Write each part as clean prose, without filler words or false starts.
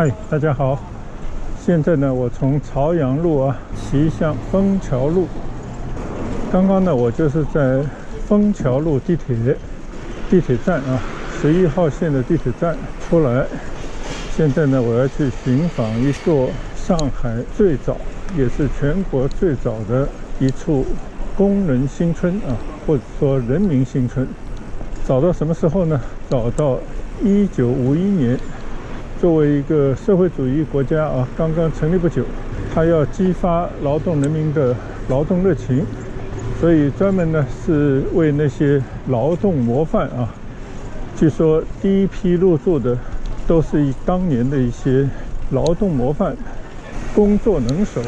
嗨，大家好。现在呢，我从朝阳路骑向枫桥路。刚刚呢，我就是在枫桥路地铁站11号线的地铁站出来。现在呢，我要去寻访一座上海最早，也是全国最早的一处工人新村或者说人民新村。早到什么时候呢？早到1951年。作为一个社会主义国家刚刚成立不久，它要激发劳动人民的劳动热情，所以专门呢是为那些劳动模范据说第一批入住的都是当年的一些劳动模范、工作能手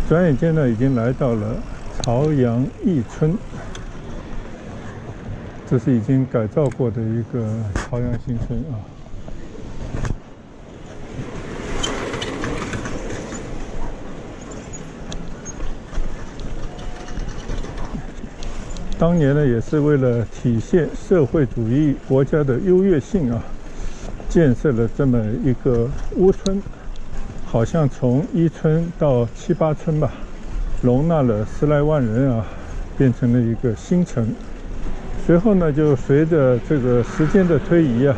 转眼间呢，已经来到了朝阳驿村，这是已经改造过的一个朝阳新村当年呢，也是为了体现社会主义国家的优越性建设了这么一个屋村。好像从1村到7、8村吧，容纳了10来万人变成了一个新城。随后呢，就随着这个时间的推移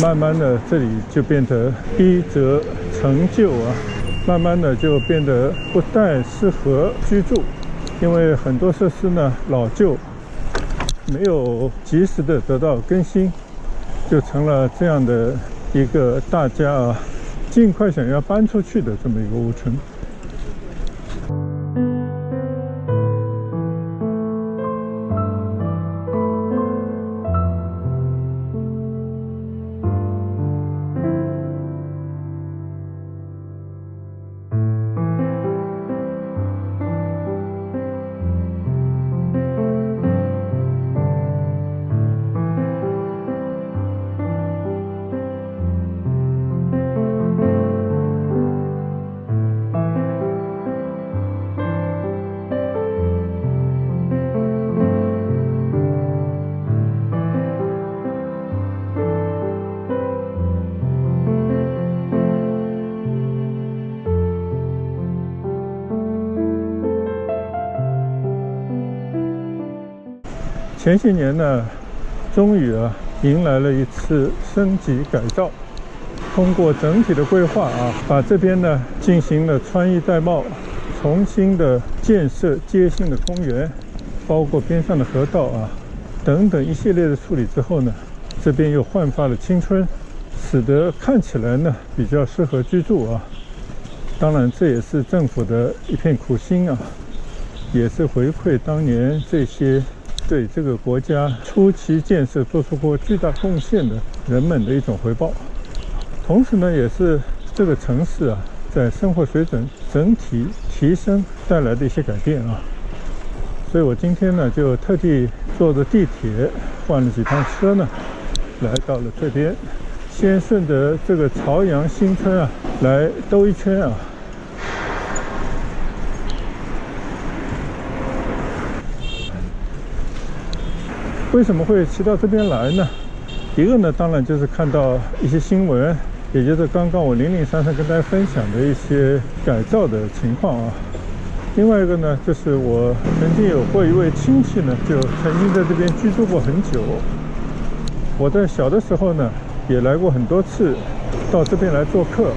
慢慢的这里就变得逼仄陈旧慢慢的就变得不太适合居住，因为很多设施呢老旧，没有及时的得到更新，就成了这样的一个大家尽快想要搬出去的这么一个屋村。前些年呢，终于迎来了一次升级改造，通过整体的规划把这边呢进行了穿衣戴帽，重新的建设街心的公园，包括边上的河道等等一系列的处理之后呢，这边又焕发了青春，使得看起来呢比较适合居住当然这也是政府的一片苦心也是回馈当年这些对这个国家初期建设做出过巨大贡献的人们的一种回报。同时呢，也是这个城市在生活水准整体提升带来的一些改变所以我今天呢就特地坐着地铁换了几趟车呢，来到了这边，先顺着这个朝阳新村来兜一圈为什么会骑到这边来呢？一个呢，当然就是看到一些新闻，也就是刚刚我零零散散跟大家分享的一些改造的情况另外一个呢，就是我曾经有过一位亲戚呢，就曾经在这边居住过很久。我在小的时候呢，也来过很多次到这边来做客。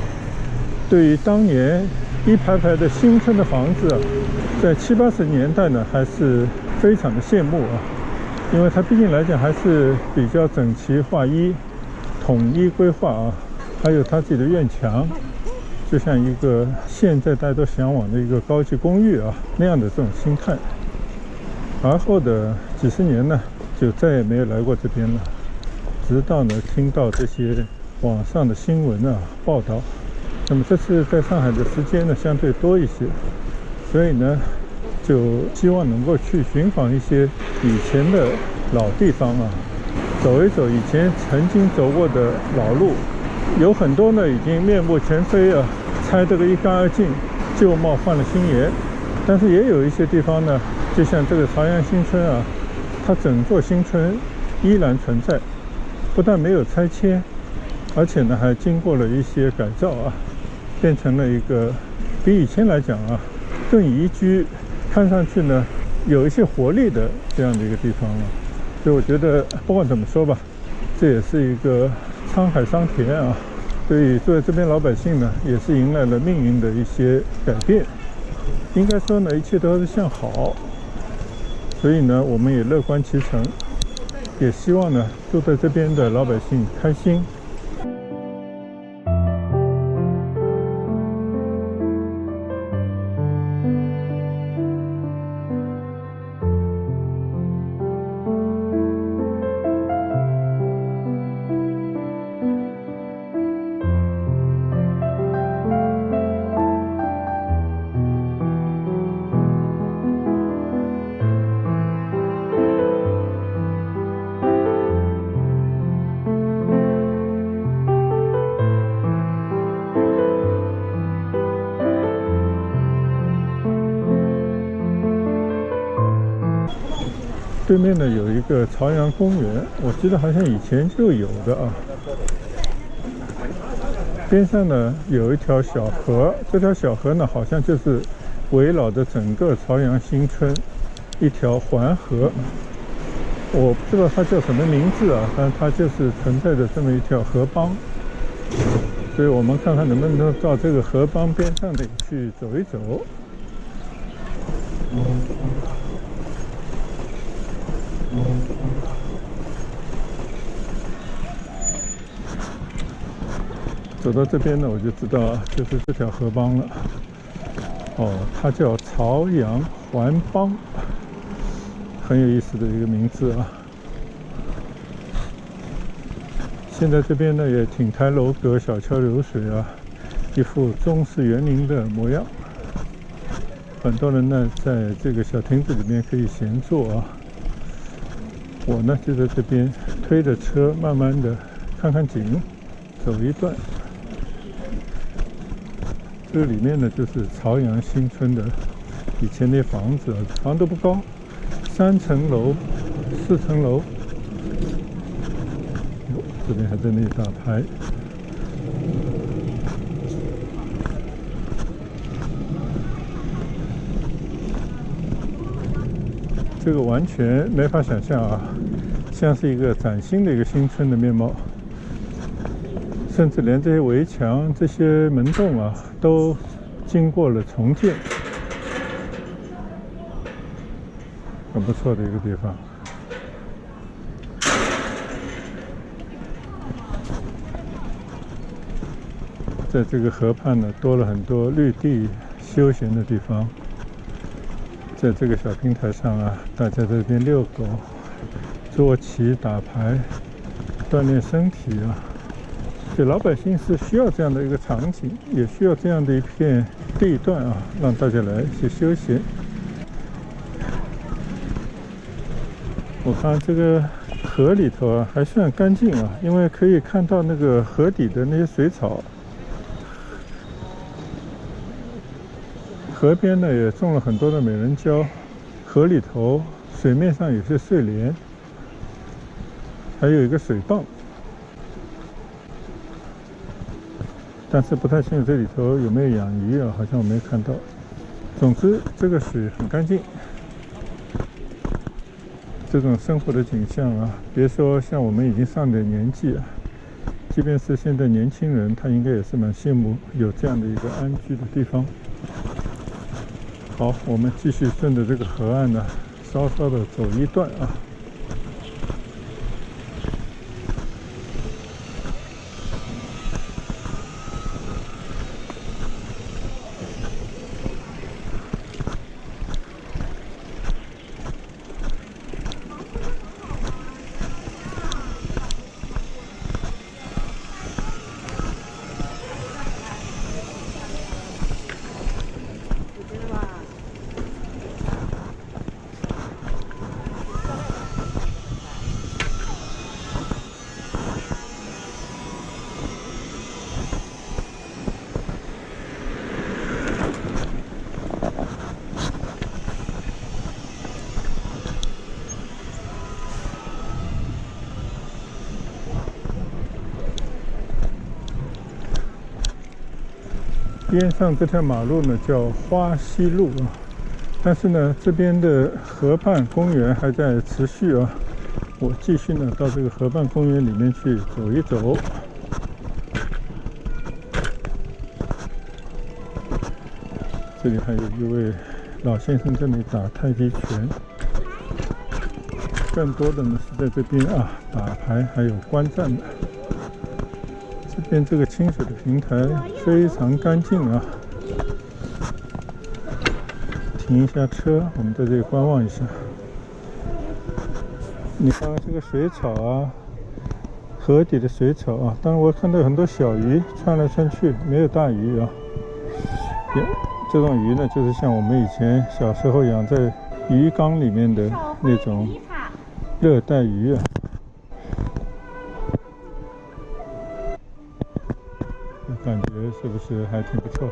对于当年一排排的新村的房子在70、80年代呢，还是非常的羡慕因为它毕竟来讲还是比较整齐划一、统一规划还有它自己的院墙，就像一个现在大家都向往的一个高级公寓那样的这种心态。而后的几十年呢，就再也没有来过这边了，直到呢听到这些网上的新闻报道。那么这次在上海的时间呢相对多一些，所以呢就希望能够去寻访一些以前的老地方走一走以前曾经走过的老路，有很多呢已经面目全非啊，拆这个一干二净，旧貌换了新颜。但是也有一些地方呢，就像这个朝阳新村啊，它整座新村依然存在，不但没有拆迁，而且呢还经过了一些改造啊，变成了一个比以前来讲啊更宜居，看上去呢有一些活力的这样的一个地方了。所以我觉得不管怎么说吧，这也是一个沧海桑田啊，所以作为这边老百姓呢，也是迎来了命运的一些改变。应该说呢，一切都是向好，所以呢，我们也乐观其成，也希望呢，住在这边的老百姓开心。对面呢有一个朝阳公园，我记得好像以前就有的啊。边上呢有一条小河，这条小河呢好像就是围绕着整个朝阳新村一条环河。我不知道它叫什么名字啊，但它就是存在着这么一条河浜。所以我们看看能不能到这个河浜边上的去走一走。走到这边呢，我就知道就是这条河浜了。哦，它叫朝阳环浜，很有意思的一个名字啊。现在这边呢也亭台楼阁、小桥流水啊，一副中式园林的模样。很多人呢在这个小亭子里面可以闲坐啊。我呢就在这边推着车，慢慢的看看景，走一段。这个里面呢就是朝阳新村的以前那房子，房子都不高，3层楼、4层楼。这边还在那里打牌。这个完全没法想象啊，像是一个崭新的一个新村的面貌，甚至连这些围墙、这些门洞啊，都经过了重建，很不错的一个地方。在这个河畔呢，多了很多绿地、休闲的地方。在这个小平台上啊，大家在这边遛狗、捉棋、打牌，锻炼身体啊。所以老百姓是需要这样的一个场景，也需要这样的一片地段啊，让大家来去休闲。我看这个河里头啊，还算干净啊，因为可以看到那个河底的那些水草。河边呢也种了很多的美人蕉，河里头水面上有些睡莲，还有一个水蚌，但是不太清楚这里头有没有养鱼啊，好像我没看到。总之这个水很干净，这种生活的景象啊，别说像我们已经上点年纪啊，即便是现在年轻人，他应该也是蛮羡慕有这样的一个安居的地方。好，我们继续顺着这个河岸呢，稍稍的走一段啊。边上这条马路呢叫花溪路啊，但是呢这边的河畔公园还在持续啊。我继续呢到这个河畔公园里面去走一走。这里还有一位老先生在那里打太极拳，更多的呢是在这边啊打牌还有观战的。这边这个清水的平台非常干净啊。停一下车，我们在这里观望一下。你看看这个水草啊，河底的水草啊，当然我看到有很多小鱼窜来窜去，没有大鱼啊。这种鱼呢，就是像我们以前小时候养在鱼缸里面的那种热带鱼啊。感觉是不是还挺不错？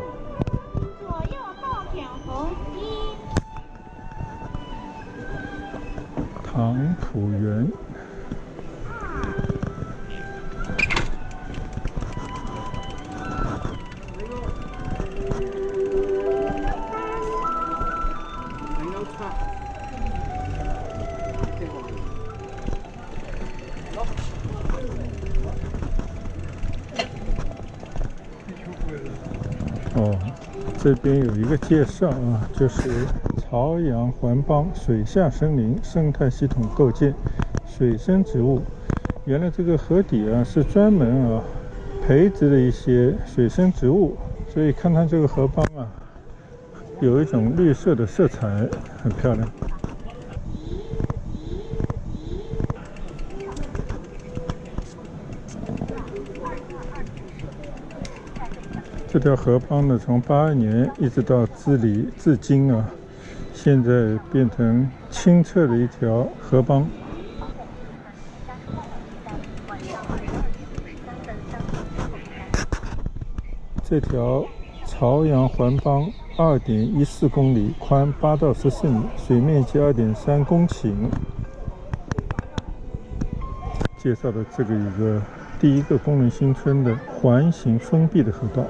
左右倒转红一。唐浦园。哦，这边有一个介绍啊，就是朝阳环帮水下森林生态系统构建，水生植物。原来这个河底啊是专门啊培植的一些水生植物，所以看它这个河帮啊，有一种绿色的色彩，很漂亮。这条河帮呢，从82年一直到治理至今啊，现在变成清澈的一条河帮。这条朝阳环帮2.14公里，宽8到14米，水面积2.3公顷。介绍的这个一个第一个功能新村的环形封闭的河道。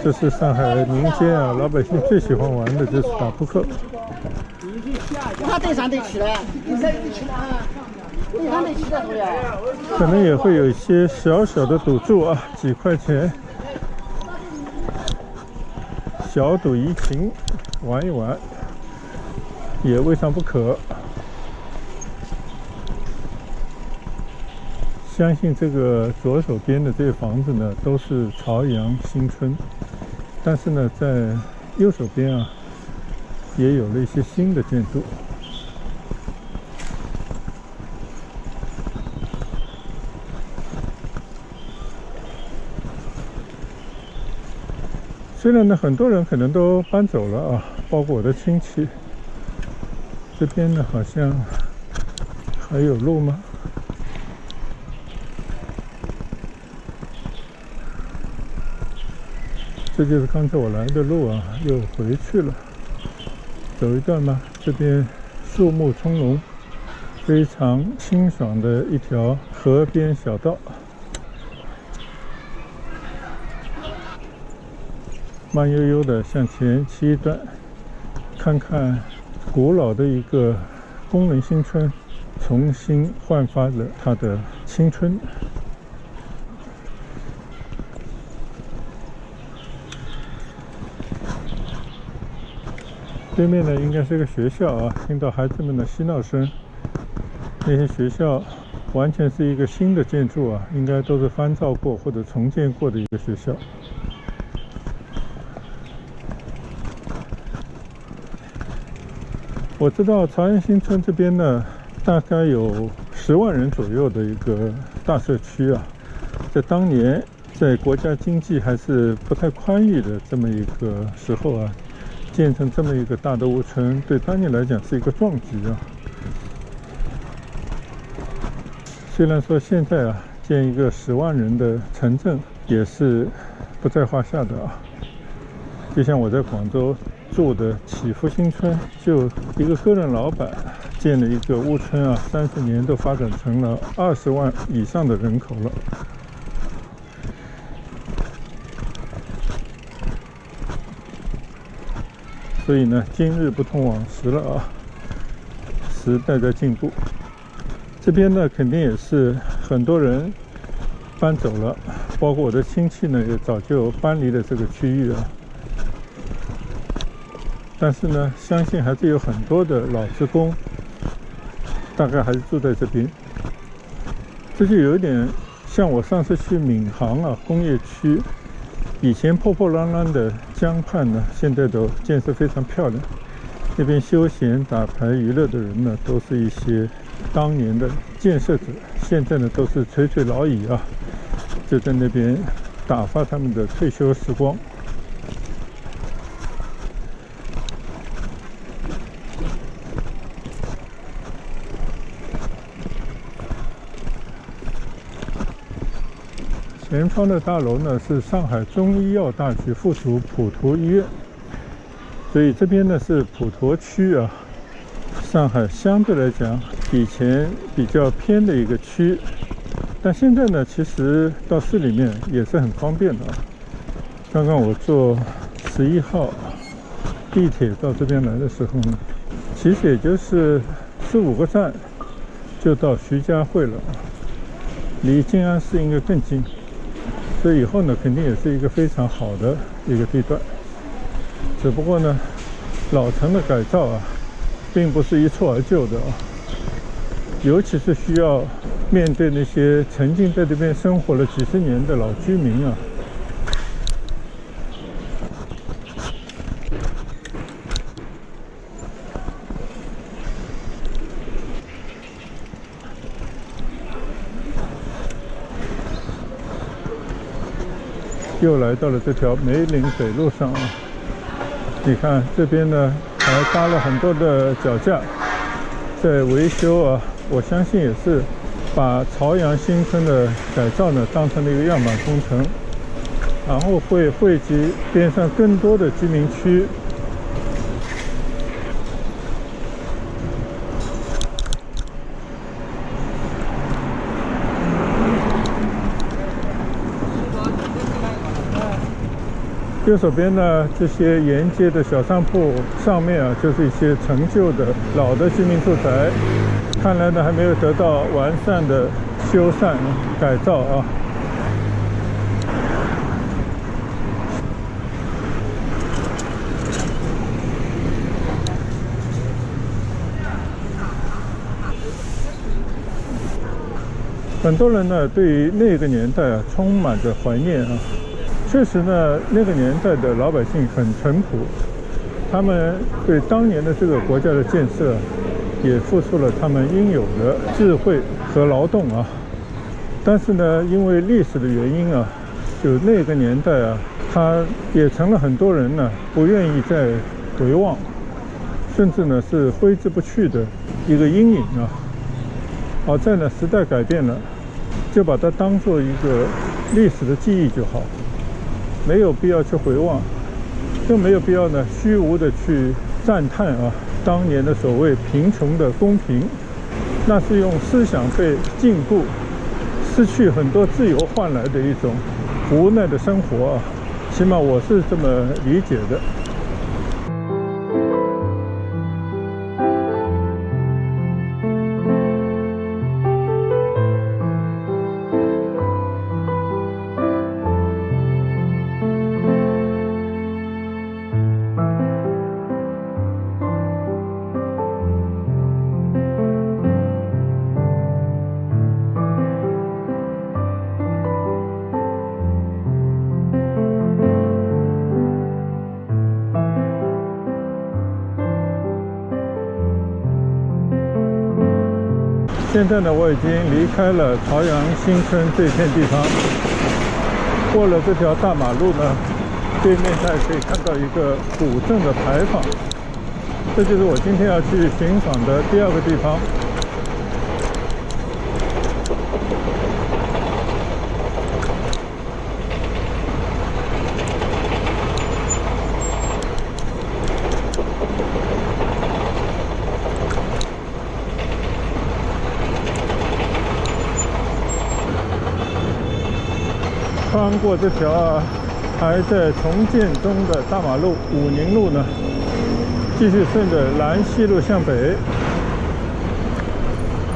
这是上海民间啊，老百姓最喜欢玩的就是打扑克。他对上得去了，对上得去了啊，对上得去了不要。可能也会有一些小小的赌注啊，几块钱，小赌怡情，玩一玩，也未尝不可。相信这个左手边的这些房子呢，都是朝阳新村，但是呢，在右手边啊，也有了一些新的建筑。虽然呢，很多人可能都搬走了啊，包括我的亲戚。这边呢，好像还有路吗？这就是刚才我来的路啊，又回去了。走一段吧，这边树木葱茏，非常清爽的一条河边小道。慢悠悠的向前骑一段，看看古老的一个功能新村重新焕发了它的青春。对面呢应该是个学校啊，听到孩子们的嬉闹声。那些学校完全是一个新的建筑啊，应该都是翻造过或者重建过的一个学校。我知道朝阳新村这边呢，大概有10万人左右的一个大社区啊，在当年在国家经济还是不太宽裕的这么一个时候啊，建成这么一个大的屋村，对当年来讲是一个壮举啊。虽然说现在啊，建一个10万人的城镇也是不在话下的啊。就像我在广州住的祈福新村，就一个个人老板建了一个屋村啊，30年都发展成了20万以上的人口了。所以呢，今日不同往时了啊，时代在进步。这边呢，肯定也是很多人搬走了，包括我的亲戚呢，也早就搬离了这个区域啊。但是呢，相信还是有很多的老职工，大概还是住在这边。这就有点像我上次去闵行啊工业区，以前破破烂烂的江畔呢，现在都建设非常漂亮。那边休闲打牌娱乐的人呢，都是一些当年的建设者，现在呢都是垂垂老矣啊，就在那边打发他们的退休时光。前方的大楼呢是上海中医药大学附属普陀医院，所以这边呢是普陀区啊，上海相对来讲以前比较偏的一个区，但现在呢其实到市里面也是很方便的啊。刚刚我坐11号地铁到这边来的时候呢，其实也就是4-5个站就到徐家汇了，离静安寺应该更近。所以以后呢，肯定也是一个非常好的一个地段。只不过呢，老城的改造啊，并不是一蹴而就的啊，尤其是需要面对那些曾经在这边生活了几十年的老居民啊。又来到了这条梅岭北路上啊，你看这边呢还搭了很多的脚架在维修啊，我相信也是把朝阳新村的改造呢当成了一个样板工程，然后会汇集边上更多的居民区。右手边呢，这些沿街的小商铺上面啊，就是一些陈旧的老的居民住宅，看来呢还没有得到完善的修缮改造啊。很多人呢对于那个年代啊充满着怀念啊。确实呢，那个年代的老百姓很淳朴，他们对当年的这个国家的建设也付出了他们应有的智慧和劳动啊。但是呢，因为历史的原因啊，就那个年代啊，它也成了很多人呢不愿意再回望，甚至呢是挥之不去的一个阴影啊。好在呢，时代改变了，就把它当做一个历史的记忆就好。没有必要去回望，更没有必要呢虚无的去赞叹啊当年的所谓贫穷的公平，那是用思想被禁锢、失去很多自由换来的一种无奈的生活啊，起码我是这么理解的。现在呢，我已经离开了朝阳新村这片地方，过了这条大马路呢，对面还可以看到一个古镇的牌坊，这就是我今天要去寻访的第二个地方。穿过这条还在重建中的大马路武宁路呢，继续顺着兰溪路向北。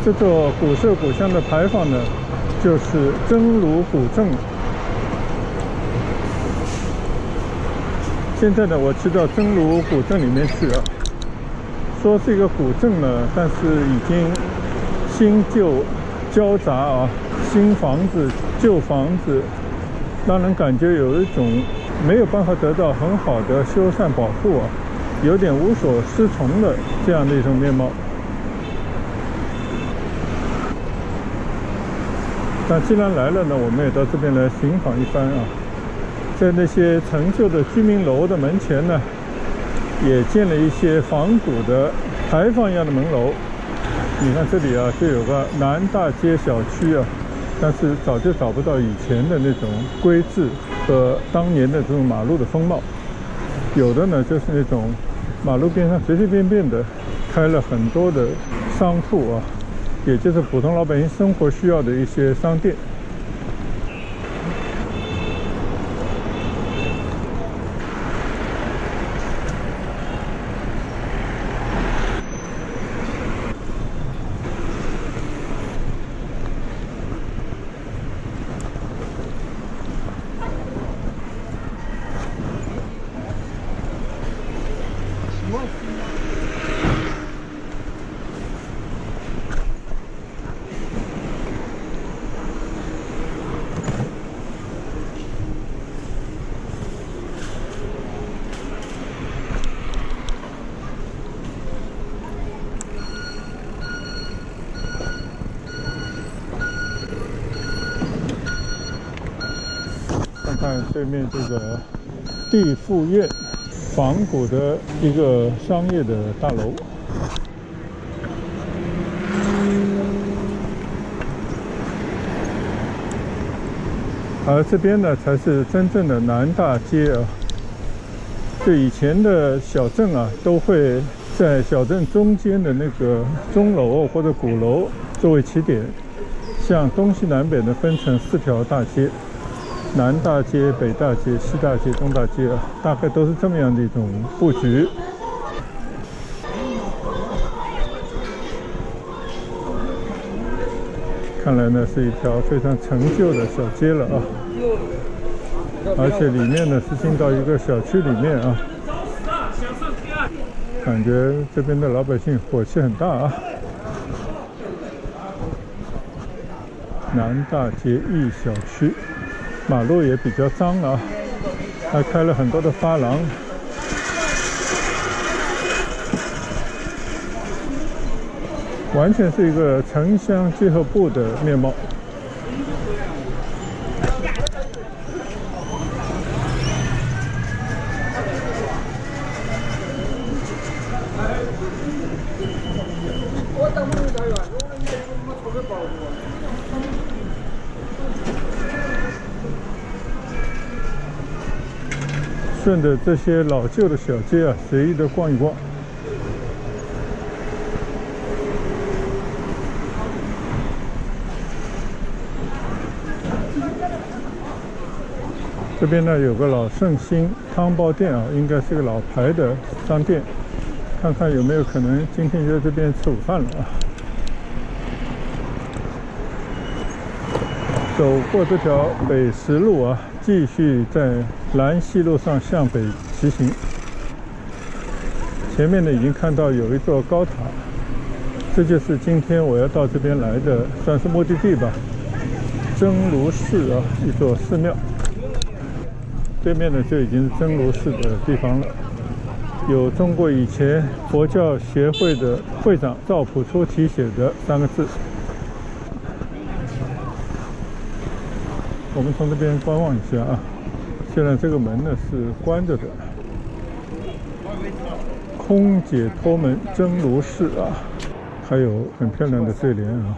这座古色古香的牌坊呢，就是真如古镇。现在呢，我去到真如古镇里面去啊，说是一个古镇呢，但是已经新旧交杂啊，新房子、旧房子。让人感觉有一种没有办法得到很好的修缮保护啊，有点无所适从的这样的一种面貌。但既然来了呢，我们也到这边来寻访一番啊。在那些陈旧的居民楼的门前呢，也建了一些仿古的牌坊一样的门楼。你看这里啊，就有个南大街小区啊。但是早就找不到以前的那种规制和当年的这种马路的风貌，有的呢就是那种马路边上随随便便的开了很多的商铺啊，也就是普通老百姓生活需要的一些商店。看对面这个地富苑，仿古的一个商业的大楼。而这边呢，才是真正的南大街啊。就以前的小镇啊，都会在小镇中间的那个钟楼或者鼓楼作为起点，向东西南北呢分成4条大街。南大街、北大街、西大街、东大街啊，大概都是这么样的一种布局。看来呢，是一条非常陈旧的小街了啊，而且里面呢是进到一个小区里面啊，感觉这边的老百姓火气很大啊。南大街一小区。马路也比较脏啊，还开了很多的发廊。完全是一个城乡结合部的面貌。顺着这些老旧的小街啊，随意的逛一逛。这边呢有个老盛兴汤包店啊，应该是个老牌的商店，看看有没有可能今天就在这边吃午饭了啊。走过这条北石路啊，继续在兰溪路上向北骑行。前面呢已经看到有一座高塔，这就是今天我要到这边来的，算是目的地吧。真如寺啊，一座寺庙。对面呢就已经是真如寺的地方了，有中国以前佛教协会的会长赵朴初题写的3个字：我们从这边观望一下啊。现在这个门呢是关着的，空解脱门蒸炉室啊，还有很漂亮的对联啊。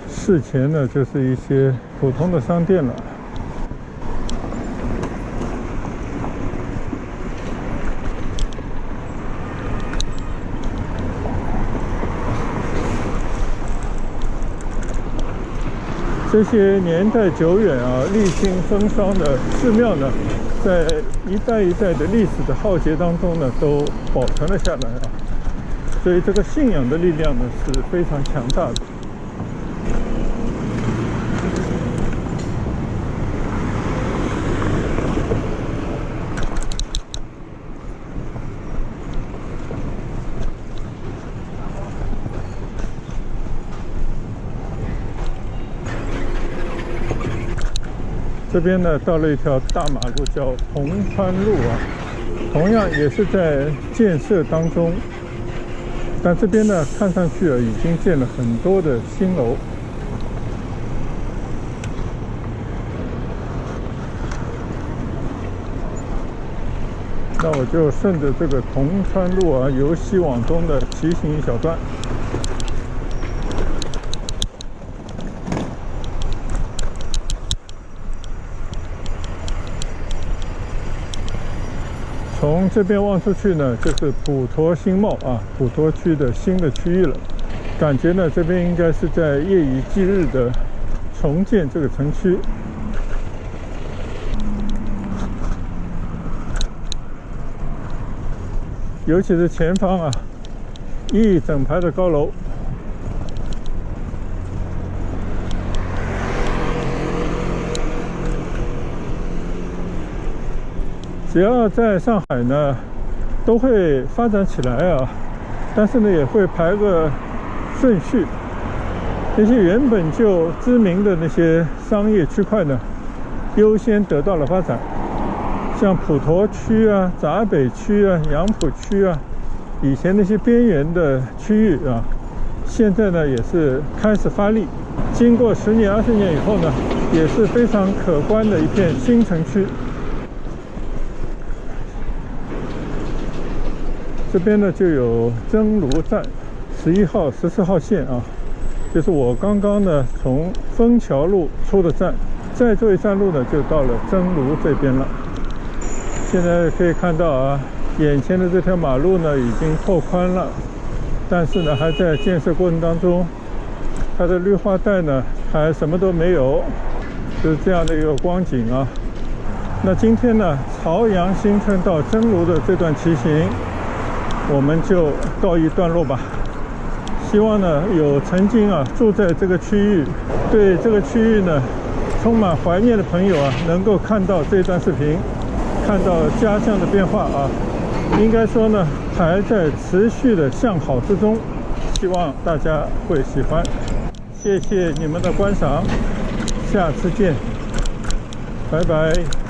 事前呢就是一些普通的商店了。这些年代久远啊、历经风霜的寺庙呢，在一代一代的历史的浩劫当中呢，都保存了下来啊。所以这个信仰的力量呢是非常强大的。这边呢，到了一条大马路，叫铜川路啊，同样也是在建设当中。但这边呢，看上去已经建了很多的新楼。那我就顺着这个铜川路啊，由西往东的骑行一小段。从这边望出去呢，就是普陀新茂啊，普陀区的新的区域了。感觉呢，这边应该是在夜以继日的重建这个城区。尤其是前方啊，一整排的高楼。只要在上海呢，都会发展起来啊，但是呢，也会排个顺序。那些原本就知名的那些商业区块呢，优先得到了发展。像普陀区啊、闸北区啊、杨浦区啊，以前那些边缘的区域啊，现在呢也是开始发力。经过10年、20年以后呢，也是非常可观的一片新城区。这边呢就有蒸炉站，11号、14号线啊，就是我刚刚呢从枫桥路出的站，再坐一站路呢就到了蒸炉这边了。现在可以看到啊，眼前的这条马路呢已经拓宽了，但是呢还在建设过程当中，它的绿化带呢还什么都没有，就是这样的一个光景啊。那今天呢，朝阳新村到蒸炉的这段骑行，我们就告一段落吧。希望呢，有曾经住在这个区域，对这个区域呢充满怀念的朋友啊，能够看到这段视频，看到家乡的变化啊。应该说呢，还在持续的向好之中，希望大家会喜欢。谢谢你们的观赏，下次见，拜拜。